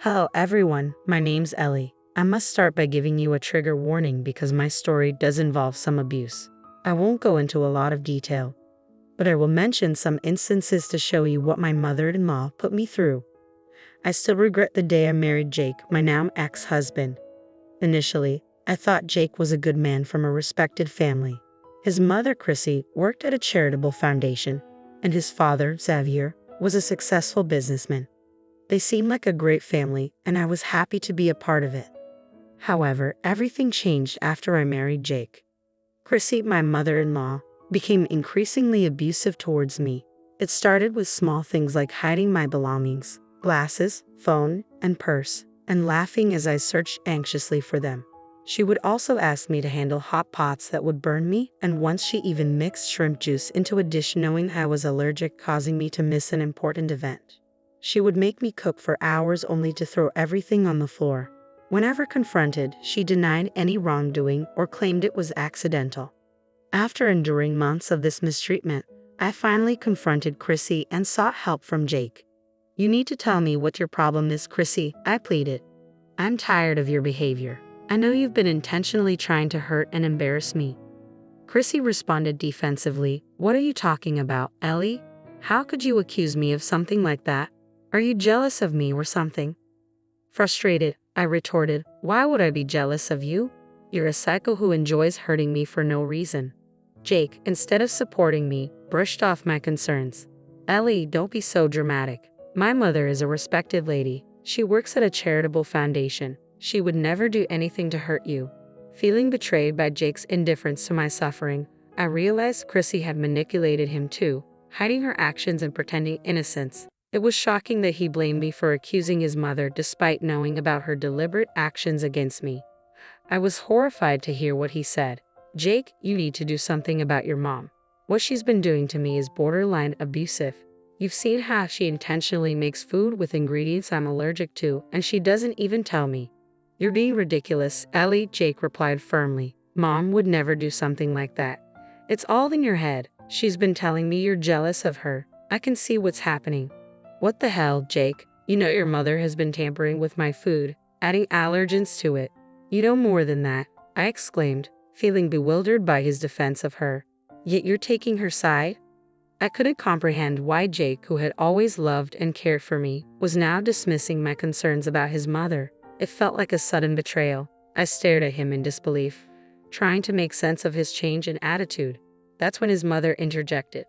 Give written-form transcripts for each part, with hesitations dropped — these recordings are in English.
Hello everyone, my name's Ellie. I must start by giving you a trigger warning because my story does involve some abuse. I won't go into a lot of detail, but I will mention some instances to show you what my mother-in-law put me through. I still regret the day I married Jake, my now ex-husband. Initially, I thought Jake was a good man from a respected family. His mother, Chrissy, worked at a charitable foundation, and his father, Xavier, was a successful businessman. They seemed like a great family, and I was happy to be a part of it. However, everything changed after I married Jake. Chrissy, my mother-in-law, became increasingly abusive towards me. It started with small things like hiding my belongings, glasses, phone, and purse, and laughing as I searched anxiously for them. She would also ask me to handle hot pots that would burn me, and once she even mixed shrimp juice into a dish knowing I was allergic, causing me to miss an important event. She would make me cook for hours only to throw everything on the floor. Whenever confronted, she denied any wrongdoing or claimed it was accidental. After enduring months of this mistreatment, I finally confronted Chrissy and sought help from Jake. "You need to tell me what your problem is, Chrissy," I pleaded. "I'm tired of your behavior. I know you've been intentionally trying to hurt and embarrass me." Chrissy responded defensively. "What are you talking about, Ellie? How could you accuse me of something like that? Are you jealous of me or something?" Frustrated, I retorted, "Why would I be jealous of you? You're a psycho who enjoys hurting me for no reason." Jake, instead of supporting me, brushed off my concerns. "Ellie, don't be so dramatic. My mother is a respected lady. She works at a charitable foundation. She would never do anything to hurt you." Feeling betrayed by Jake's indifference to my suffering, I realized Chrissy had manipulated him too, hiding her actions and pretending innocence. It was shocking that he blamed me for accusing his mother despite knowing about her deliberate actions against me. I was horrified to hear what he said. "Jake, you need to do something about your mom. What she's been doing to me is borderline abusive. You've seen how she intentionally makes food with ingredients I'm allergic to, and she doesn't even tell me." "You're being ridiculous, Ellie," Jake replied firmly. "Mom would never do something like that. It's all in your head. She's been telling me you're jealous of her. I can see what's happening." "What the hell, Jake? You know your mother has been tampering with my food, adding allergens to it. You know more than that," I exclaimed, feeling bewildered by his defense of her. "Yet you're taking her side?" I couldn't comprehend why Jake, who had always loved and cared for me, was now dismissing my concerns about his mother. It felt like a sudden betrayal. I stared at him in disbelief, trying to make sense of his change in attitude. That's when his mother interjected.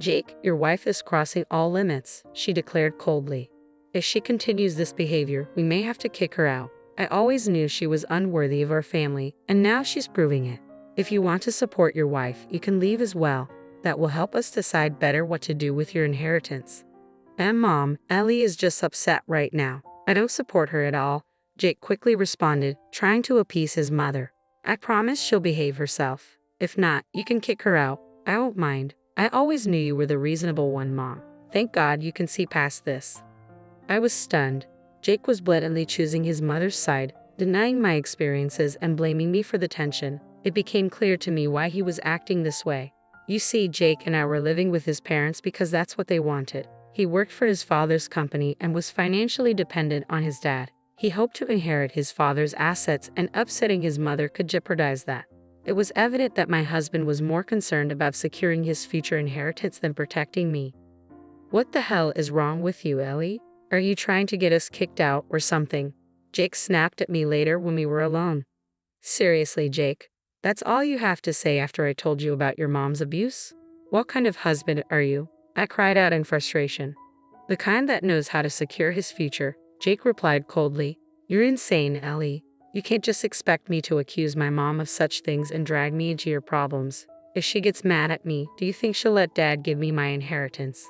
"Jake, your wife is crossing all limits," she declared coldly. "If she continues this behavior, we may have to kick her out. I always knew she was unworthy of our family, and now she's proving it. If you want to support your wife, you can leave as well. That will help us decide better what to do with your inheritance." "And Mom, Ellie is just upset right now. I don't support her at all," Jake quickly responded, trying to appease his mother. "I promise she'll behave herself. If not, you can kick her out. I won't mind. I always knew you were the reasonable one, Mom. Thank God you can see past this." I was stunned. Jake was blatantly choosing his mother's side, denying my experiences and blaming me for the tension. It became clear to me why he was acting this way. You see, Jake and I were living with his parents because that's what they wanted. He worked for his father's company and was financially dependent on his dad. He hoped to inherit his father's assets, and upsetting his mother could jeopardize that. It was evident that my husband was more concerned about securing his future inheritance than protecting me. "What the hell is wrong with you, Ellie? Are you trying to get us kicked out or something?" Jake snapped at me later when we were alone. "Seriously, Jake, that's all you have to say after I told you about your mom's abuse? What kind of husband are you?" I cried out in frustration. "The kind that knows how to secure his future," Jake replied coldly. "You're insane, Ellie. You can't just expect me to accuse my mom of such things and drag me into your problems. If she gets mad at me, do you think she'll let Dad give me my inheritance?"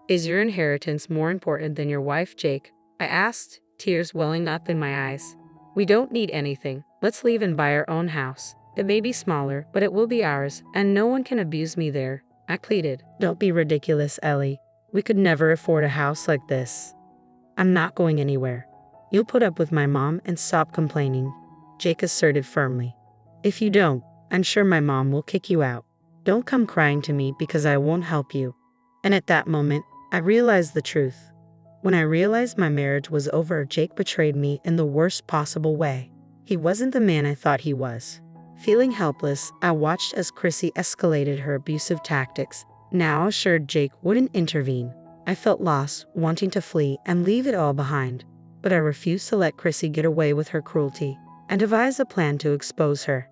"Is your inheritance more important than your wife, Jake?" I asked, tears welling up in my eyes. "We don't need anything. Let's leave and buy our own house. It may be smaller, but it will be ours, and no one can abuse me there," I pleaded. "Don't be ridiculous, Ellie. We could never afford a house like this." "I'm not going anywhere. You'll put up with my mom and stop complaining," Jake asserted firmly. "If you don't, I'm sure my mom will kick you out. Don't come crying to me because I won't help you." And at that moment, I realized the truth. When I realized my marriage was over, Jake betrayed me in the worst possible way. He wasn't the man I thought he was. Feeling helpless, I watched as Chrissy escalated her abusive tactics, now assured Jake wouldn't intervene. I felt lost, wanting to flee and leave it all behind. But I refused to let Chrissy get away with her cruelty. I devised a plan to expose her.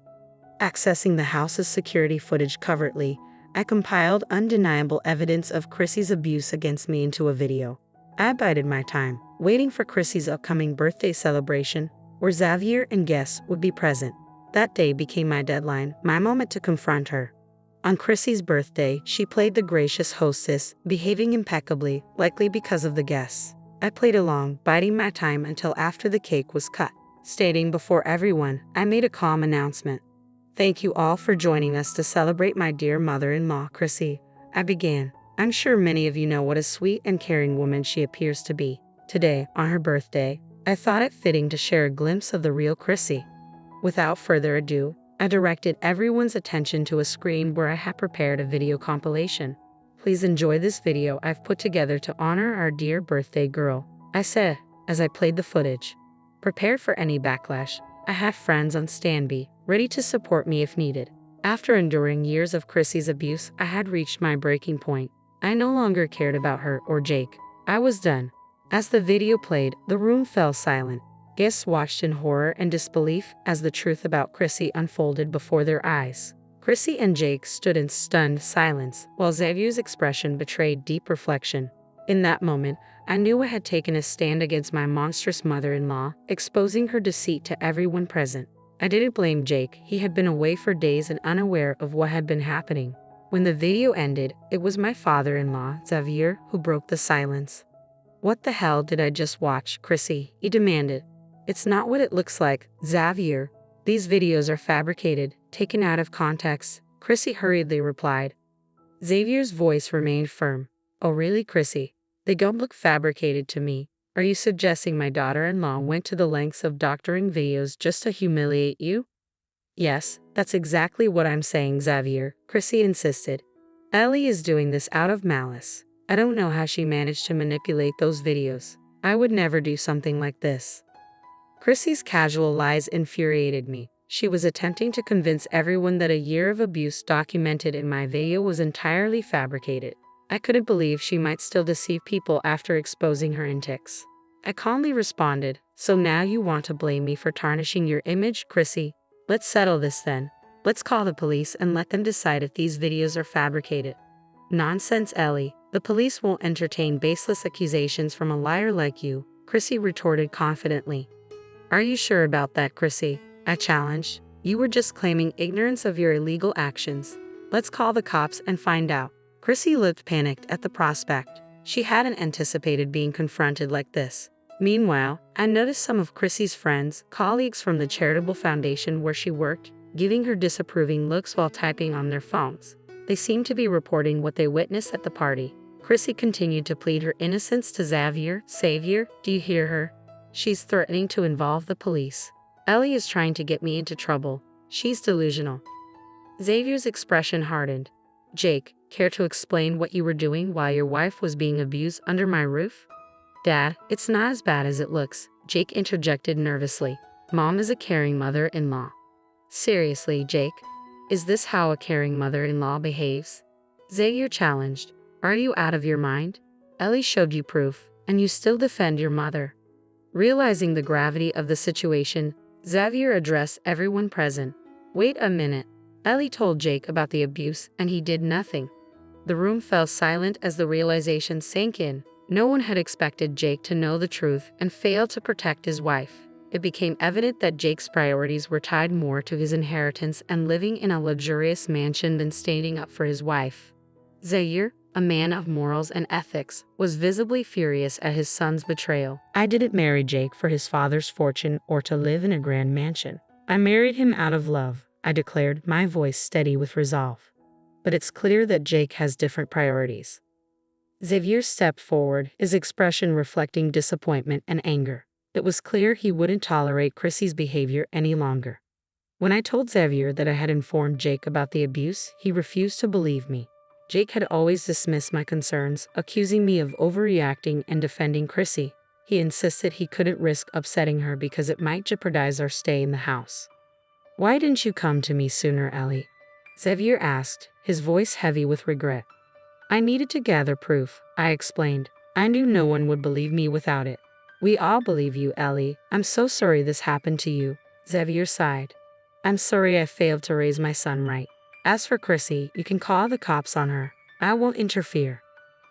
Accessing the house's security footage covertly, I compiled undeniable evidence of Chrissy's abuse against me into a video. I bided my time, waiting for Chrissy's upcoming birthday celebration, where Xavier and guests would be present. That day became my deadline, my moment to confront her. On Chrissy's birthday, she played the gracious hostess, behaving impeccably, likely because of the guests. I played along, biding my time until after the cake was cut. Stating before everyone, I made a calm announcement. "Thank you all for joining us to celebrate my dear mother-in-law, Chrissy," I began. "I'm sure many of you know what a sweet and caring woman she appears to be. Today, on her birthday, I thought it fitting to share a glimpse of the real Chrissy." Without further ado, I directed everyone's attention to a screen where I had prepared a video compilation. "Please enjoy this video I've put together to honor our dear birthday girl," I said as I played the footage. Prepared for any backlash, I had friends on standby, ready to support me if needed. After enduring years of Chrissy's abuse, I had reached my breaking point. I no longer cared about her or Jake. I was done. As the video played, the room fell silent. Guests watched in horror and disbelief as the truth about Chrissy unfolded before their eyes. Chrissy and Jake stood in stunned silence, while Xavier's expression betrayed deep reflection. In that moment, I knew I had taken a stand against my monstrous mother-in-law, exposing her deceit to everyone present. I didn't blame Jake. He had been away for days and unaware of what had been happening. When the video ended, it was my father-in-law, Xavier, who broke the silence. "What the hell did I just watch, Chrissy?" he demanded. "It's not what it looks like, Xavier. These videos are fabricated, taken out of context," Chrissy hurriedly replied. Xavier's voice remained firm. "Oh really, Chrissy? They don't look fabricated to me. Are you suggesting my daughter-in-law went to the lengths of doctoring videos just to humiliate you?" "Yes, that's exactly what I'm saying, Xavier," Chrissy insisted. "Ellie is doing this out of malice. I don't know how she managed to manipulate those videos. I would never do something like this." Chrissy's casual lies infuriated me. She was attempting to convince everyone that a year of abuse documented in my video was entirely fabricated. I couldn't believe she might still deceive people after exposing her antics. I calmly responded, "So now you want to blame me for tarnishing your image, Chrissy? Let's settle this then. Let's call the police and let them decide if these videos are fabricated." "Nonsense, Ellie. The police won't entertain baseless accusations from a liar like you," Chrissy retorted confidently. "Are you sure about that, Chrissy?" I challenged. "You were just claiming ignorance of your illegal actions. Let's call the cops and find out." Chrissy looked panicked at the prospect. She hadn't anticipated being confronted like this. Meanwhile, I noticed some of Chrissy's friends, colleagues from the charitable foundation where she worked, giving her disapproving looks while typing on their phones. They seemed to be reporting what they witnessed at the party. Chrissy continued to plead her innocence to Xavier. "Xavier, do you hear her? She's threatening to involve the police. Ellie is trying to get me into trouble. She's delusional." Xavier's expression hardened. "Jake, care to explain what you were doing while your wife was being abused under my roof?" "Dad, it's not as bad as it looks," Jake interjected nervously. "Mom is a caring mother-in-law." "Seriously, Jake? Is this how a caring mother-in-law behaves?" Xavier challenged. "Are you out of your mind? Ellie showed you proof, and you still defend your mother." Realizing the gravity of the situation, Xavier addressed everyone present. "Wait a minute. Ellie told Jake about the abuse, and he did nothing." The room fell silent as the realization sank in. No one had expected Jake to know the truth and fail to protect his wife. It became evident that Jake's priorities were tied more to his inheritance and living in a luxurious mansion than standing up for his wife. Xavier, a man of morals and ethics, was visibly furious at his son's betrayal. "I didn't marry Jake for his father's fortune or to live in a grand mansion. I married him out of love," I declared, my voice steady with resolve. "But it's clear that Jake has different priorities." Xavier stepped forward, his expression reflecting disappointment and anger. It was clear he wouldn't tolerate Chrissy's behavior any longer. When I told Xavier that I had informed Jake about the abuse, he refused to believe me. Jake had always dismissed my concerns, accusing me of overreacting and defending Chrissy. He insisted he couldn't risk upsetting her because it might jeopardize our stay in the house. "Why didn't you come to me sooner, Ellie?" Xavier asked, his voice heavy with regret. "I needed to gather proof," I explained. "I knew no one would believe me without it." "We all believe you, Ellie. I'm so sorry this happened to you," Xavier sighed. "I'm sorry I failed to raise my son right. As for Chrissy, you can call the cops on her. I won't interfere."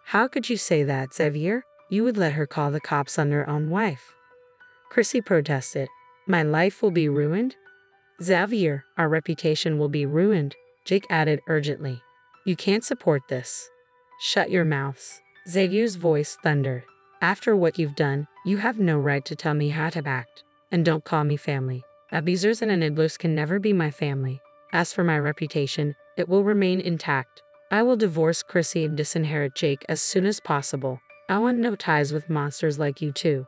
"How could you say that, Xavier? You would let her call the cops on her own wife?" Chrissy protested. "My life will be ruined?" "Xavier, our reputation will be ruined," Jake added urgently. "You can't support this." "Shut your mouths." Xavier's voice thundered. "After what you've done, you have no right to tell me how to act. And don't call me family. Abusers and enablers can never be my family. As for my reputation, it will remain intact. I will divorce Chrissy and disinherit Jake as soon as possible. I want no ties with monsters like you two."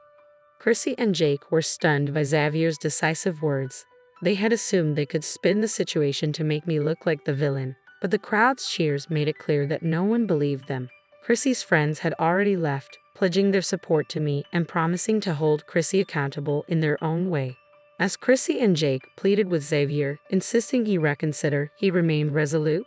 Chrissy and Jake were stunned by Xavier's decisive words. They had assumed they could spin the situation to make me look like the villain, but the crowd's cheers made it clear that no one believed them. Chrissy's friends had already left, pledging their support to me and promising to hold Chrissy accountable in their own way. As Chrissy and Jake pleaded with Xavier, insisting he reconsider, he remained resolute.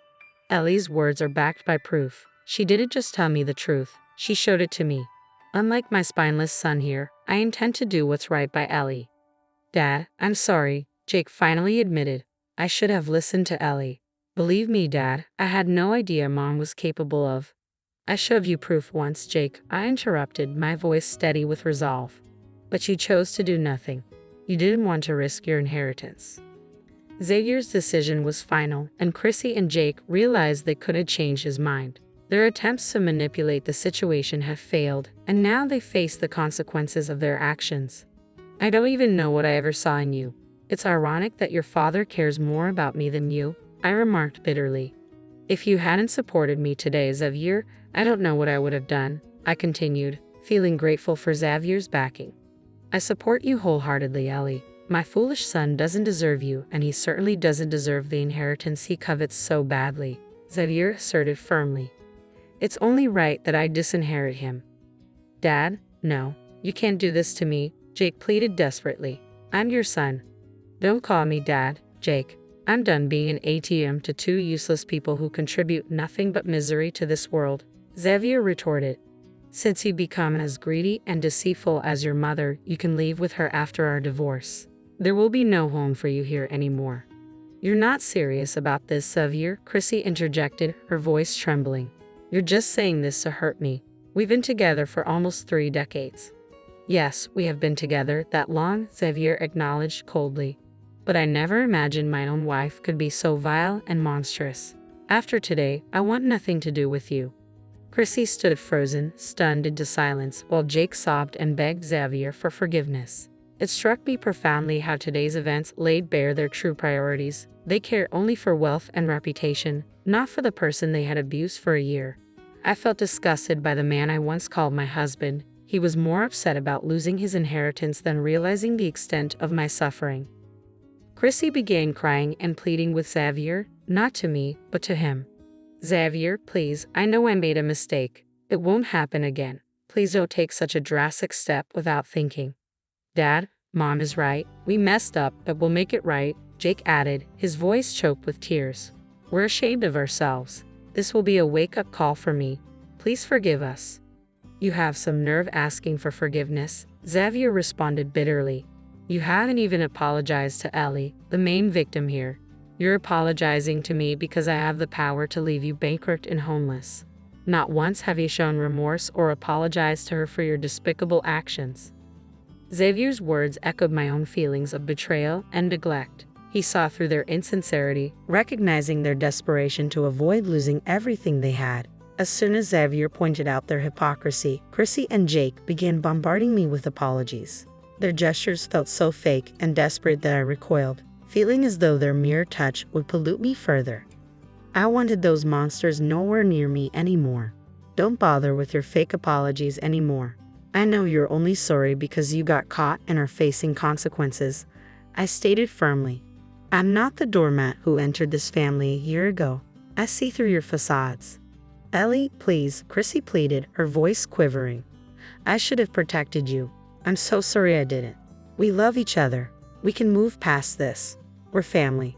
"Ellie's words are backed by proof. She didn't just tell me the truth, she showed it to me. Unlike my spineless son here, I intend to do what's right by Ellie." "Dad, I'm sorry," Jake finally admitted. "I should have listened to Ellie. Believe me, Dad, I had no idea Mom was capable of." "I showed you proof once, Jake," I interrupted, my voice steady with resolve. "But you chose to do nothing. You didn't want to risk your inheritance." Xavier's decision was final, and Chrissy and Jake realized they couldn't change his mind. Their attempts to manipulate the situation had failed, and now they faced the consequences of their actions. "I don't even know what I ever saw in you. It's ironic that your father cares more about me than you," I remarked bitterly. "If you hadn't supported me today, Xavier, I don't know what I would have done," I continued, feeling grateful for Xavier's backing. "I support you wholeheartedly, Ellie. My foolish son doesn't deserve you, and he certainly doesn't deserve the inheritance he covets so badly," Xavier asserted firmly. "It's only right that I disinherit him." "Dad, no, you can't do this to me," Jake pleaded desperately. "I'm your son." "Don't call me Dad, Jake. I'm done being an ATM to two useless people who contribute nothing but misery to this world," Xavier retorted. "Since you become as greedy and deceitful as your mother, you can leave with her after our divorce. There will be no home for you here anymore." "You're not serious about this, Xavier," Chrissy interjected, her voice trembling. "You're just saying this to hurt me. We've been together for almost 3 decades. "Yes, we have been together that long," Xavier acknowledged coldly. "But I never imagined my own wife could be so vile and monstrous. After today, I want nothing to do with you." Chrissy stood frozen, stunned into silence, while Jake sobbed and begged Xavier for forgiveness. It struck me profoundly how today's events laid bare their true priorities. They cared only for wealth and reputation, not for the person they had abused for a year. I felt disgusted by the man I once called my husband. He was more upset about losing his inheritance than realizing the extent of my suffering. Chrissy began crying and pleading with Xavier, not to me, but to him. "Xavier, please, I know I made a mistake. It won't happen again. Please don't take such a drastic step without thinking." "Dad, Mom is right. We messed up, but we'll make it right," Jake added, his voice choked with tears. "We're ashamed of ourselves. This will be a wake-up call for me. Please forgive us." "You have some nerve asking for forgiveness," Xavier responded bitterly. "You haven't even apologized to Ellie, the main victim here. You're apologizing to me because I have the power to leave you bankrupt and homeless. Not once have you shown remorse or apologized to her for your despicable actions." Xavier's words echoed my own feelings of betrayal and neglect. He saw through their insincerity, recognizing their desperation to avoid losing everything they had. As soon as Xavier pointed out their hypocrisy, Chrissy and Jake began bombarding me with apologies. Their gestures felt so fake and desperate that I recoiled, feeling as though their mere touch would pollute me further. I wanted those monsters nowhere near me anymore. "Don't bother with your fake apologies anymore. I know you're only sorry because you got caught and are facing consequences," I stated firmly. "I'm not the doormat who entered this family a year ago. I see through your facades." Ellie, please, Chrissy pleaded, her voice quivering. I should have protected you. I'm so sorry I didn't. We love each other. We can move past this. We're family.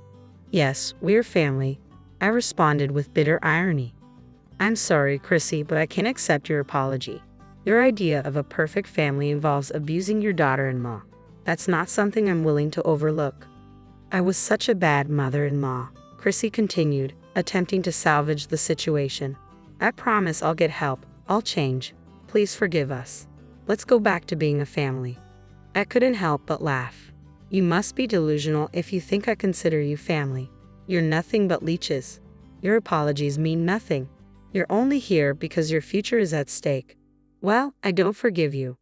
Yes, we're family, I responded with bitter irony. I'm sorry, Chrissy, but I can't accept your apology. Your idea of a perfect family involves abusing your daughter-in-law. That's not something I'm willing to overlook. I was such a bad mother-in-law, Chrissy continued, attempting to salvage the situation. I promise I'll get help. I'll change. Please forgive us. Let's go back to being a family. I couldn't help but laugh. You must be delusional if you think I consider you family. You're nothing but leeches. Your apologies mean nothing. You're only here because your future is at stake. Well, I don't forgive you.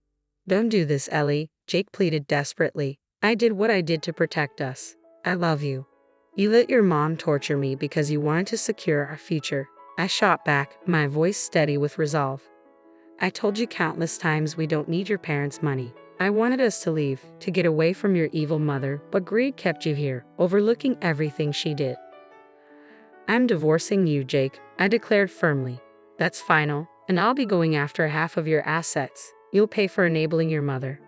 Don't do this, Ellie, Jake pleaded desperately. I did what I did to protect us. I love you. You let your mom torture me because you wanted to secure our future. I shot back, my voice steady with resolve. I told you countless times we don't need your parents' money. I wanted us to leave, to get away from your evil mother, but greed kept you here, overlooking everything she did. I'm divorcing you, Jake, I declared firmly. That's final, and I'll be going after half of your assets. You'll pay for enabling your mother.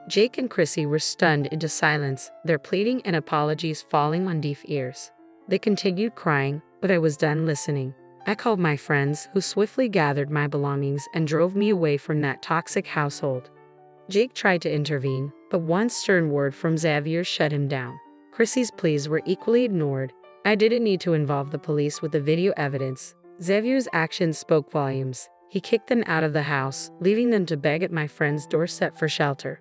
Jake and Chrissy were stunned into silence, their pleading and apologies falling on deaf ears. They continued crying, but I was done listening. I called my friends, who swiftly gathered my belongings and drove me away from that toxic household. Jake tried to intervene, but one stern word from Xavier shut him down. Chrissy's pleas were equally ignored. I didn't need to involve the police with the video evidence. Xavier's actions spoke volumes. He kicked them out of the house, leaving them to beg at my friend's doorstep for shelter.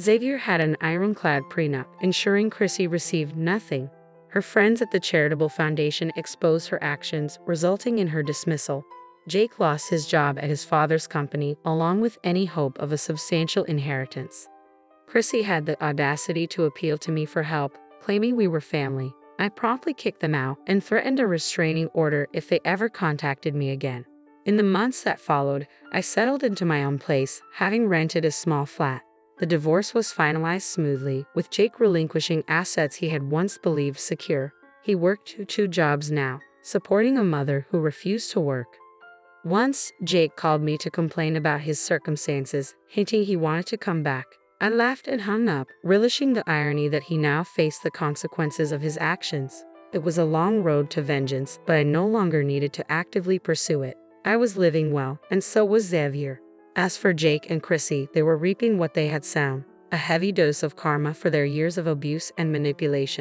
Xavier had an ironclad prenup, ensuring Chrissy received nothing. Her friends at the charitable foundation exposed her actions, resulting in her dismissal. Jake lost his job at his father's company, along with any hope of a substantial inheritance. Chrissy had the audacity to appeal to me for help, claiming we were family. I promptly kicked them out and threatened a restraining order if they ever contacted me again. In the months that followed, I settled into my own place, having rented a small flat. The divorce was finalized smoothly, with Jake relinquishing assets he had once believed secure. He worked two jobs now, supporting a mother who refused to work. Once, Jake called me to complain about his circumstances, hinting he wanted to come back. I laughed and hung up, relishing the irony that he now faced the consequences of his actions. It was a long road to vengeance, but I no longer needed to actively pursue it. I was living well, and so was Xavier. As for Jake and Chrissy, they were reaping what they had sown, a heavy dose of karma for their years of abuse and manipulation.